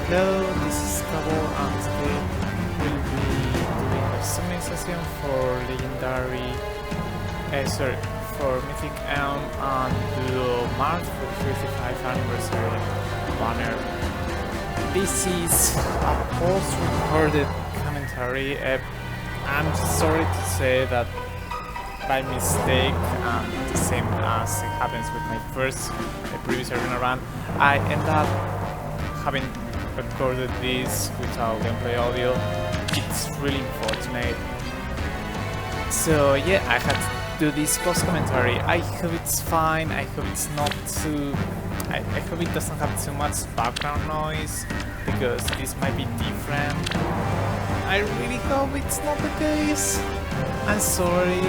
Hello, this is Cabo and today we'll be doing a summon session for legendary, for Mythic Elm and Duo March for the 55th Anniversary Banner. This is a post-recorded commentary. I'm sorry to say that by mistake, and the same as it happens with my previous arena run, I end up having recorded this without gameplay audio. It's really unfortunate. So yeah, I had to do this post commentary. I hope it's fine. I hope it's not too. I hope it doesn't have too much background noise because this might be different. I really hope it's not the case. I'm sorry.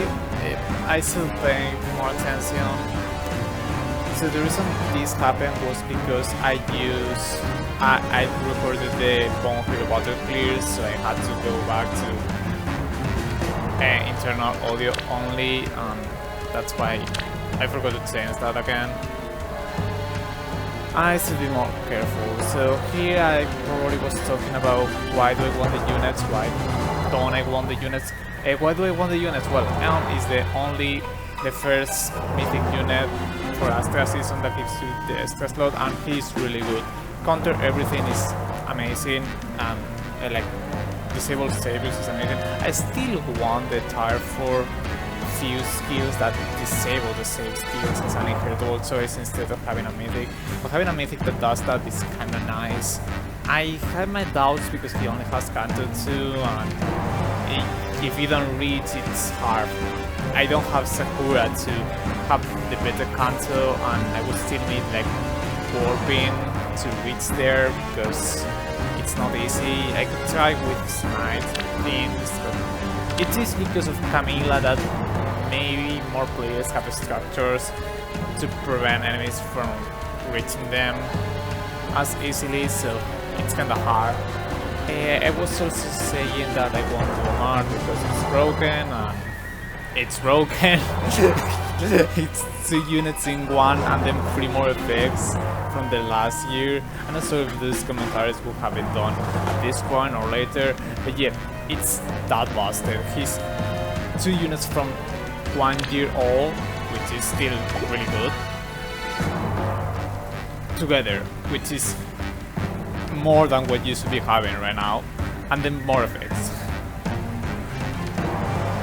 I should pay more attention. So the reason this happened was because I recorded the Bone Hero Battle Clear, so I had to go back to internal audio only, and that's why I forgot to change that again. I should be more careful. So here I probably was talking about why do I want the units, why don't I want the units. Why do I want the units? Well, Elm is the first mythic unit for Astra season that gives you the extra slot, and he's really good. Counter everything is amazing, and like disable saviors is amazing. I still want the tier 4 few skills that disable the save skills as an inheritable choice instead of having a mythic. But having a mythic that does that is kinda nice. I have my doubts because he only has Canto 2, and if you don't reach, it's hard. I don't have Sakura to have the better Kanto, and I would still need like warping to reach there because it's not easy. I could try with Smite things, but it is because of Camila that maybe more players have structures to prevent enemies from reaching them as easily, so it's kinda hard. I was also saying that I want Omar because it's broken, and it's broken. It's 2 units in one and then 3 more effects from the last year. I'm not sure if these commentaries will have it done at this point or later, but yeah, it's that busted. He's 2 units from 1 year old, which is still really good, together, which is more than what you should be having right now, and then more effects.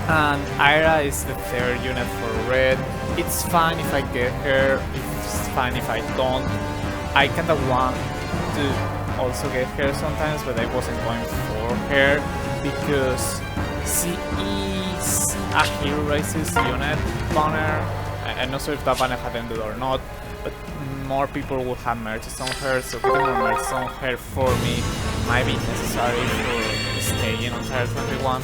And Ira is the 3rd unit for red. It's fine if I get her, it's fine if I don't. I kinda want to also get her sometimes, but I wasn't going for her because she is a hero races unit banner. I'm not sure if that banner had ended or not, but more people will have merges on her, so getting more merges on her for me might be necessary for staying on tier 21.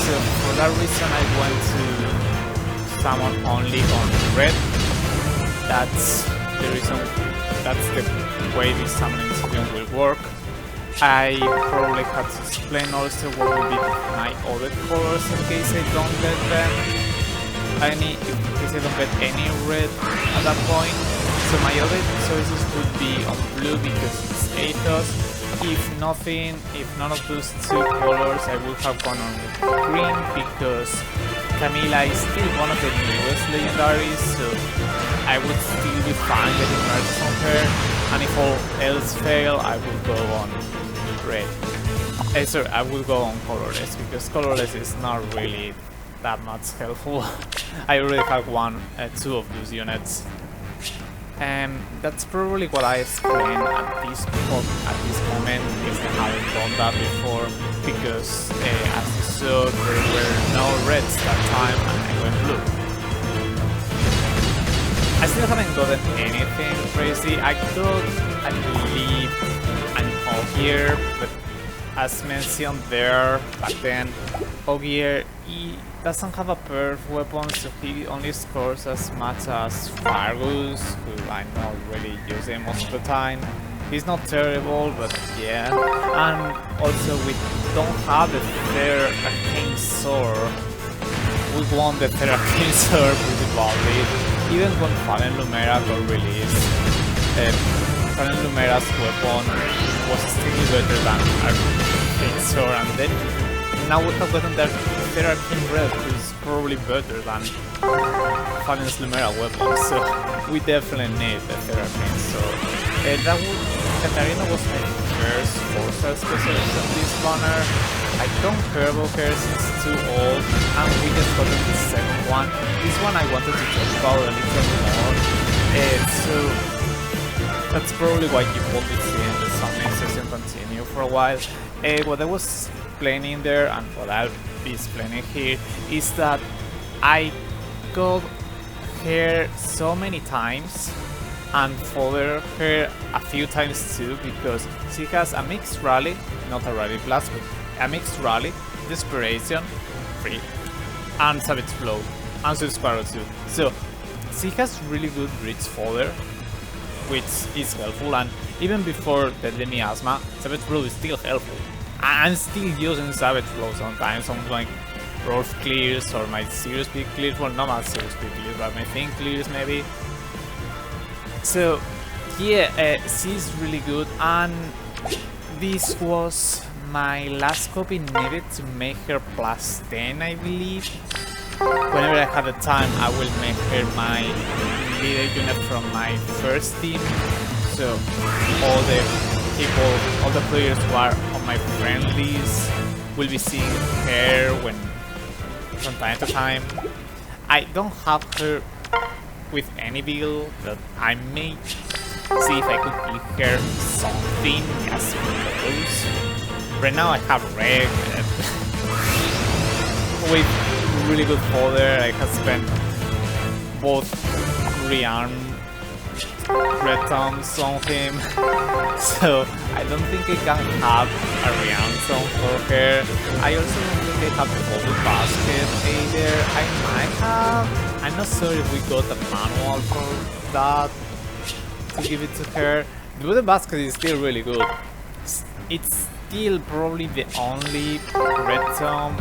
So for that reason I went to summon only on red. That's the reason, that's the way this summoning system will work. I probably have to explain also what will be my other colors in case I don't get them. In case I don't get any red at that point. So my other choices would be on blue because it's Athos. If none of those 2 colors, I would have gone on green because Camila is still one of the newest legendaries, so I would still be fine getting merges on her, and if all else fail, I will go on red. Sorry, I will go on colorless because colorless is not really that much helpful. I already have 2 of those units. That's probably what I explained at this moment, if I haven't done that before, because as you saw, there were no reds that time and I went blue. I still haven't gotten anything crazy. I thought I'd leave an Ogier, but as mentioned there back then, Ogier doesn't have a pair of weapons, so he only scores as much as Fargus, who I not really use him most of the time. He's not terrible, but yeah. And also we don't have the third arcane sword. We want the third arcane sword pretty badly. Even when Fallen Lumera got released, Fallen Lumera's weapon was still better than Arcane's sword, and then now we have gotten that Arcane Red, who is probably better than Fabian's Lumera weapon, so we definitely need the Arcane sword. Katarina was my first 4-star specialist on this banner. I don't care about her since it's too old, and we just got the second one. This one I wanted to talk about a little more, so that's probably why you probably see the summoning session continue for a while. What I was explaining there, and what I'll be explaining here, is that I got her so many times and fodder her a few times too, because she has a mixed rally, not a rally plus, but a mixed rally, desperation, free, and savage blow, and Sparrow too. So she has really good reach fodder, which is helpful, and even before the miasma, savage blow is still helpful. I'm still using savage blow sometimes on like Rolf clears or my serious speed clears, well not my serious speed clears, but my thing clears maybe. So yeah, she's really good, and this was my last copy needed to make her plus 10, I believe. Whenever I have the time, I will make her my leader unit from my first team, so all the players who are on my friend list will be seeing her from time to time. I don't have her with any build, but I may see if I could give her something as close. Right now I have Reg with really good fodder. I have spent both rearm red thumbs on him, so I don't think I can have a rearm zone for her. I also don't think I have the Golden Basket either. I might have. I'm not sure if we got a manual for that to give it to her. The Golden Basket is still really good. It's still probably the only red thumb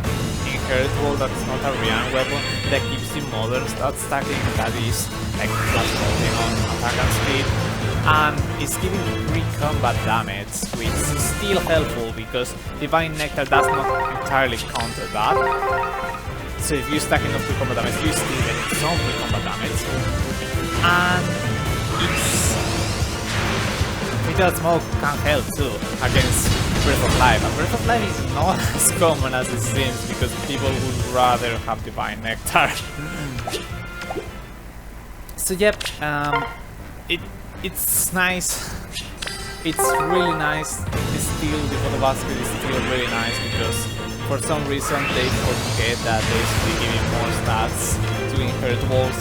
inheritable that's not a rearm weapon that gives you modern stat stacking, that is like plus 14 on attack and speed, and it's giving free combat damage, which is still helpful because Divine Nectar does not entirely counter that. So if you stack enough free combat damage, you still get some free combat damage, and Vital Smoke can help too against Breath of Life, and Breath of Life is not as common as it seems because people would rather have Divine Nectar. So yep, it's nice. It's really nice. The Photo Basket is still really nice because for some reason they forget that they should be giving more stats to inheritables,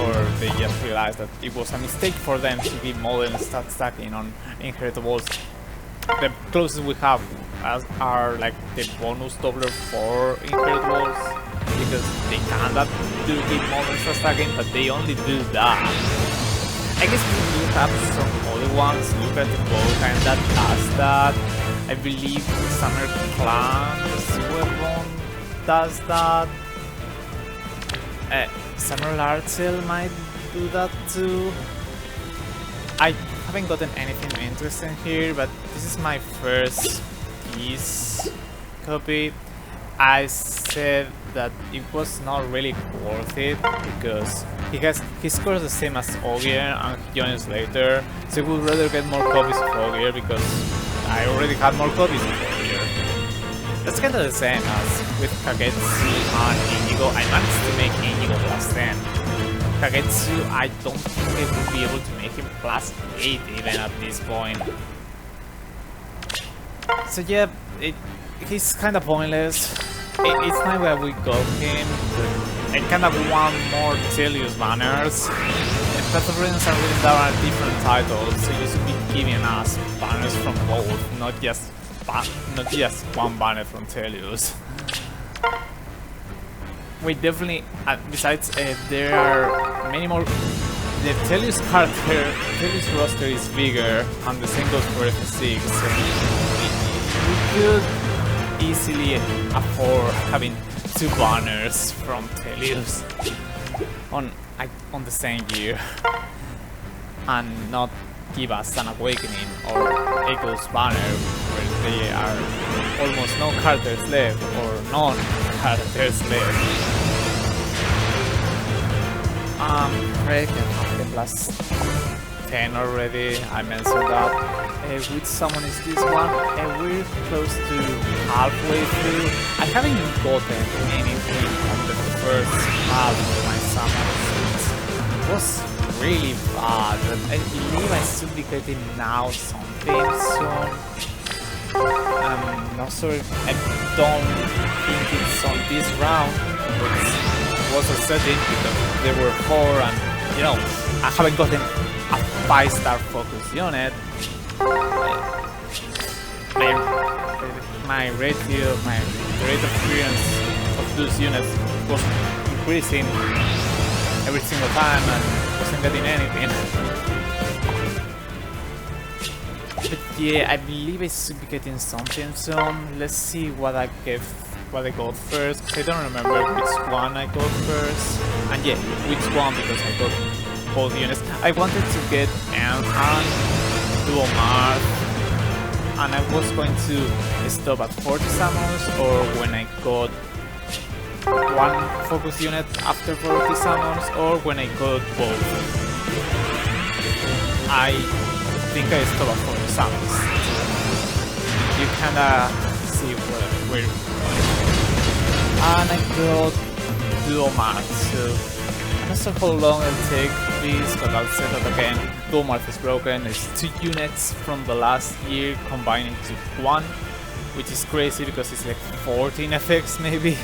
or they just realized that it was a mistake for them to give modern stat stacking on inheritables. The closest we have are like the bonus doubler for inheritables, because they cannot do the modern stat stacking, but they only do that. I guess we do have some other ones. Look at the Bowtime that does that. I believe Summer Clan's weapon does that. Summer Larcel might do that too. I haven't gotten anything interesting here, but this is my first piece copy. I said that it was not really worth it because he scores the same as Ogier and he joins later, so I would rather get more copies of Ogier because I already had more copies of Ogier. That's kind of the same as with Kagetsu and Inigo. I managed to make Inigo plus 10. Kagetsu, I don't think I would be able to make him plus 8 even at this point. So yeah, he's kind of pointless. It's not where we got him. I kind of want more Telius banners. Path Rings are written down at different titles, so you should be giving us banners from both, not just one banner from Telius. We definitely, besides, there are many more. The Telius roster is bigger, and the same goes for F6. So we could easily afford having 2 banners from Telius on the same year, and not give us an awakening or Echo's banner where there are almost no characters left or non-characters left. Craig can have the plus 10 already, I mentioned that. Which summon is this one? We're close to halfway through. I haven't gotten anything on the first half of my summons. It was really bad, but I believe I should be getting now something soon. I'm not sure, I don't think it's on this round, but it was a setting because there were 4 and, you know, I haven't gotten a 5-star focus unit. My rate of experience of those units was increasing every single time and wasn't getting anything. But yeah, I believe I should be getting something soon. Let's see what I got first, because I don't remember which one I got first. And yeah, which one, because I got both units. I wanted to get Emblem, Duo Mythic, and I was going to stop at 40 summons, or when I got one focus unit after 40 summons, or when I got both. I think I stopped at 40 summons. You kinda see where and I got Duo Mythic, so I'm not sure how long it'll take this, but I'll say that again. Duo Mythic is broken. It's 2 units from the last year combined into 1, which is crazy because it's like 14 effects maybe.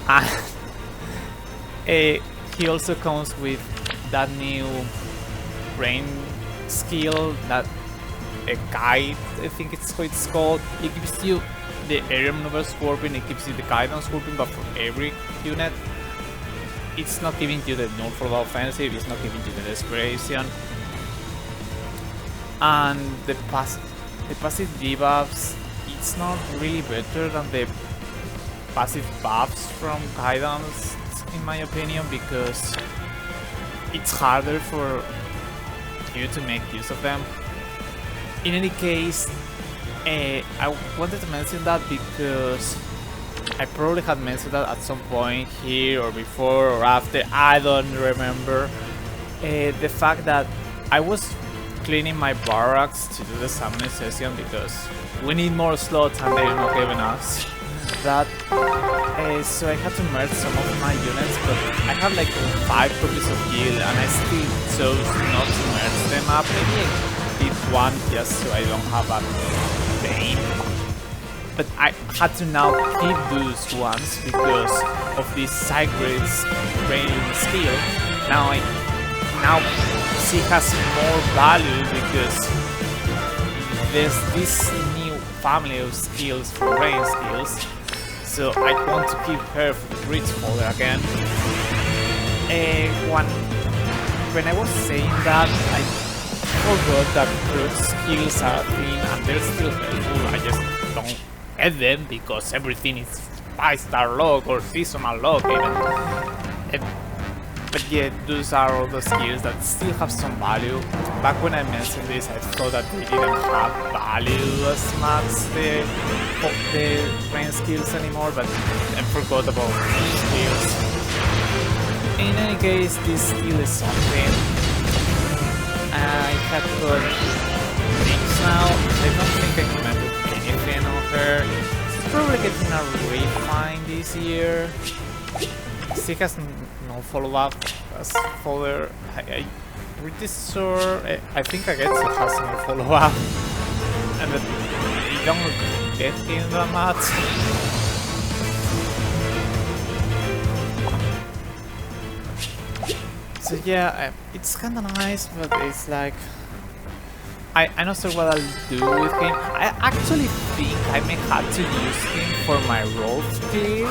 And he also comes with that new rain skill, that a guide, I think it's what it's called. It gives you the area maneuver scorpion, it gives you the guidance scorpion, but for every unit. It's not giving you the null for the offensive, it's not giving you the desperation. And the passive debuffs, it's not really better than the passive buffs from guidance, in my opinion, because it's harder for you to make use of them. In any case, I wanted to mention that because I probably had mentioned that at some point here or before or after, I don't remember. The fact that I was cleaning my barracks to do the summoning session because we need more slots and they're not giving us that. So I had to merge some of my units, but I have like 5 copies of guild and I still chose not to merge them up. Maybe I did one just so I don't have a pain. But I had to now keep those ones because of this Sigrid's rain skill. Now she has more value because there's this new family of skills for rain skills. So I want to keep her for the bridge folder again. When I was saying that, I forgot that crude skills are a thing and they're still helpful. I just don't get them because everything is 5-star log or seasonal log even. But yeah, those are all the skills that still have some value. Back when I mentioned this, I thought that they didn't have value as much, the rain skills anymore, but I forgot about skills. In any case, this skill is something. I have got things now. I don't think I commented anything on her. She's probably getting a refine this year. She has no follow-up as folder. I'm pretty sure. I think I get to has no follow-up, and that you don't get him that much. So yeah, it's kinda nice, but it's like I'm not sure what I'll do with him. I actually think I may have to use him for my roll speed.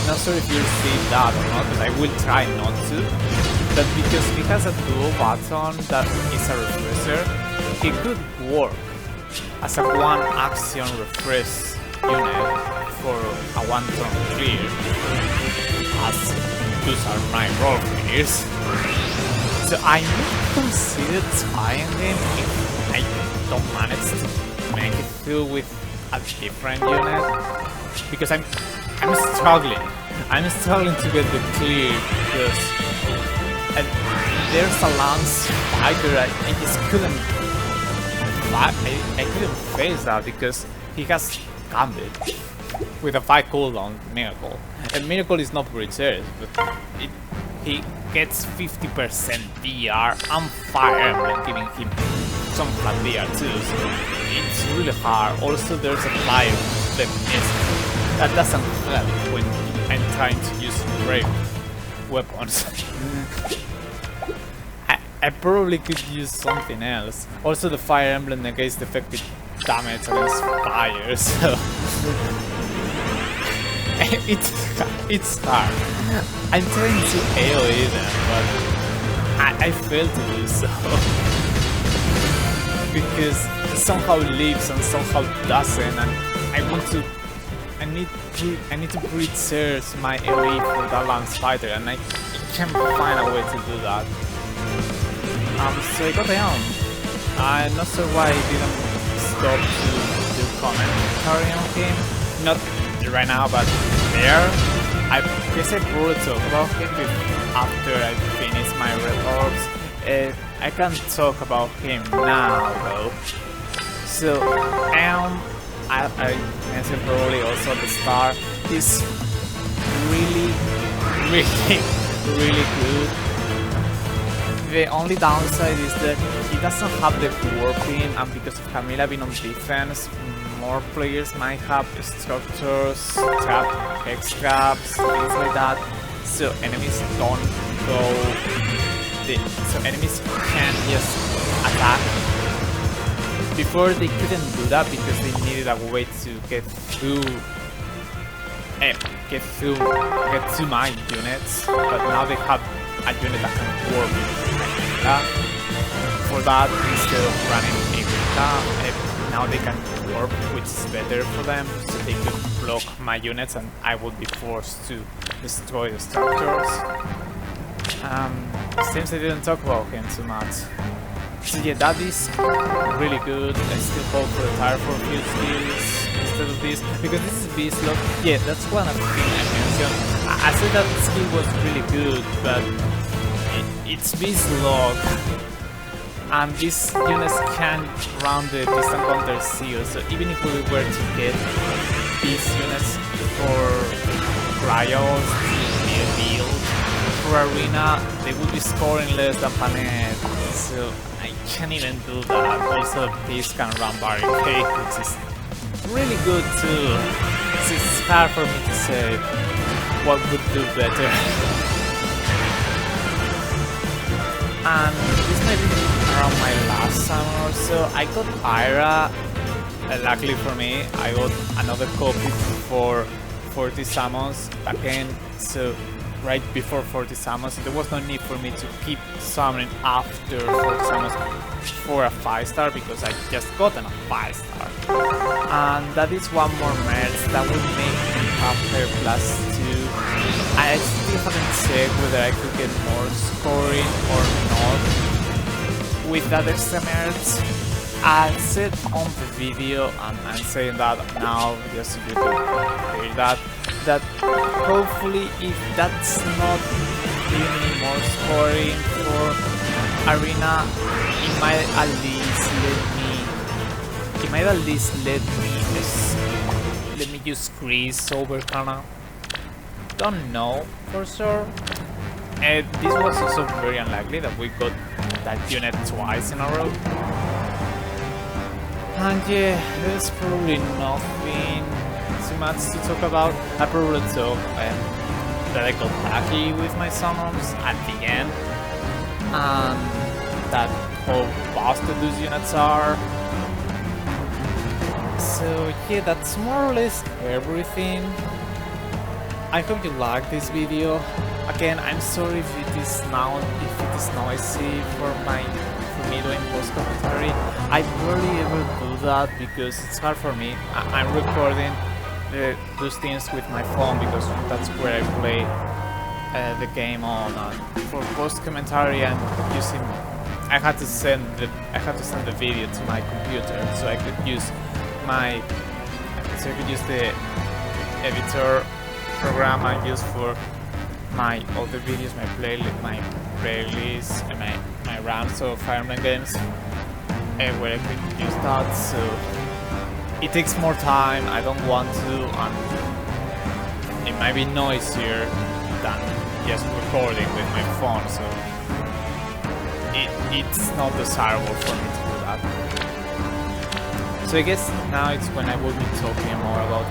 Not sure if you'll see that or not, but I will try not to. But because he has a dual button that is a refresher, he could work as a one action refresh unit for a 1-turn clear, as those are my roll clears. So So I may consider trying him if I don't manage to make it through with a different unit, because I'm struggling. I'm struggling to get the clear because there's a lance fighter. I just couldn't. I couldn't face that because he has Gambit with a 5 cooldown Miracle. And Miracle is not very serious, but he gets 50% DR and Fire Emblem, giving him some flat DR too, so it's really hard. Also there's a fire that doesn't help when I'm trying to use brave weapons. I probably could use something else. Also the Fire Emblem negates the effective damage against fire, so it's hard. I'm trying to AoE them, but I fail to do so. Because it somehow lives and somehow doesn't, and I need to preserve my AoE for that lance fighter, and I can't find a way to do that. So I got down. I'm not sure why I didn't stop to do commentary on him. Not right now, but there. I guess I probably talk about him after I finish my reports. I can't talk about him now though. So I mentioned probably also at the start, he's really good. The only downside is that he doesn't have the warping, and because of Camila being on defense, more players might have structures, trap, hex traps, things like that. So enemies don't go. So enemies can just attack. Before they couldn't do that because they needed a way to get to my units, but now they have a unit that can warp. For that, instead of running a now they can warp, which is better for them, so they could block my units and I would be forced to destroy the structures. Seems I didn't talk about him too much. So yeah, that is really good. I still hope for a tire for a few skills instead of this, because this is Beastlock. Yeah, that's one of the things I mentioned. I said that skill was really good, but it's Beastlock, and these units can't run the distant counter seal, so even if we were to get these units for trials to build for arena, they would be scoring less than Panet, so I can't even do that. Also, this can run barricade, which is really good too. It's hard for me to say what would do better. And this might be around my last summer or so. I got Ira, luckily for me, I got another copy for 40 summons again, so right before 40 summons, there was no need for me to keep summoning after 40 summons for a 5-star, because I just gotten a 5-star. And that is one more merge that would make me have her +2. I still haven't checked whether I could get more scoring or not with that extra merge. I said on the video, and I'm saying that now just so you can hear that hopefully if that's not giving me more scoring for arena, it might at least let me use Grease over Kana. Don't know for sure. This was also very unlikely that we got that unit twice in a row. And yeah, there's probably nothing too much to talk about. I probably talk that I got lucky with my summons at the end, and that how busted those units are. So yeah, that's more or less everything. I hope you liked this video. Again, I'm sorry if it is noisy for me doing post commentary. I barely ever do that because it's hard for me. I'm recording those things with my phone because that's where I play the game on, and for post commentary and using, I had to send the video to my computer so I could use the editor program I use for all the videos, my playlist, and my rounds of Fire Emblem games, where I could use that. So it takes more time. I don't want to, and it might be noisier than just recording with my phone. So it's not desirable for me to do that. So I guess now it's when I will be talking more about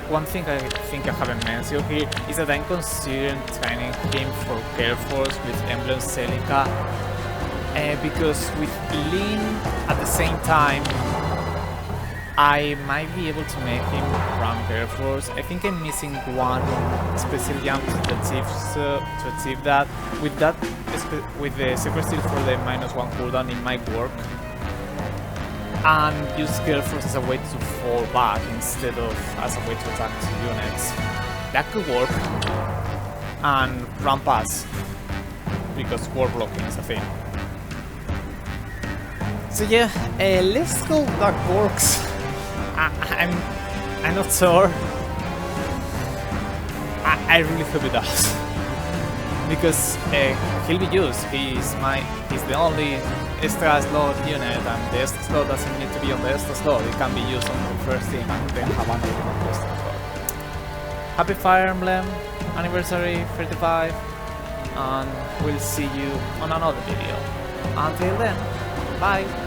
one thing I think I haven't mentioned here is that I'm considering training him for Care Force with Emblem Celica, because with Lyn at the same time I might be able to make him run Care Force. I think I'm missing one special jump to achieve that. With the Secret Seal for the -1 cooldown, it might work. And use Care Force as a way to fall back instead of as a way to attack 2 units. That could work. And run pass, because wall blocking is a thing. So yeah, let's go that works. I'm not sure. I really hope it does. Because he'll be used. He's the only extra slot unit, and the extra slot doesn't need to be on the extra slot. It can be used on the first team and then have another on the extra slot. Happy Fire Emblem Anniversary 35, and we'll see you on another video. Until then, bye!